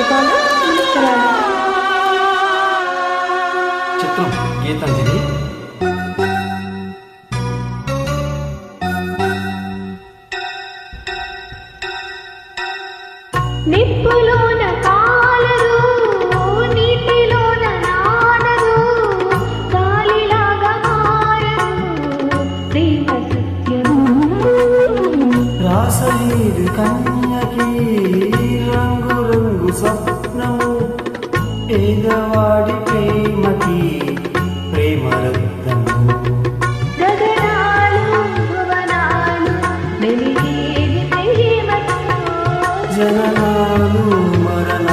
జ్ఞాపకాలు పుష్కరాలు. చిత్రం గీతాంజలి. నిప్పులోన కాలదు, నీటిలోన నానదు, గాలిలాగా మారదు ప్రేమ సత్యము. రాసలీదు కన్యకి రంగు రంగు స్వప్నము, పేదవాడి ప్రేమకి ప్రేమ రత్నము. గగనాలు భువనాలు వెలిగేది ప్రేమతో, జననాలు మరణాలు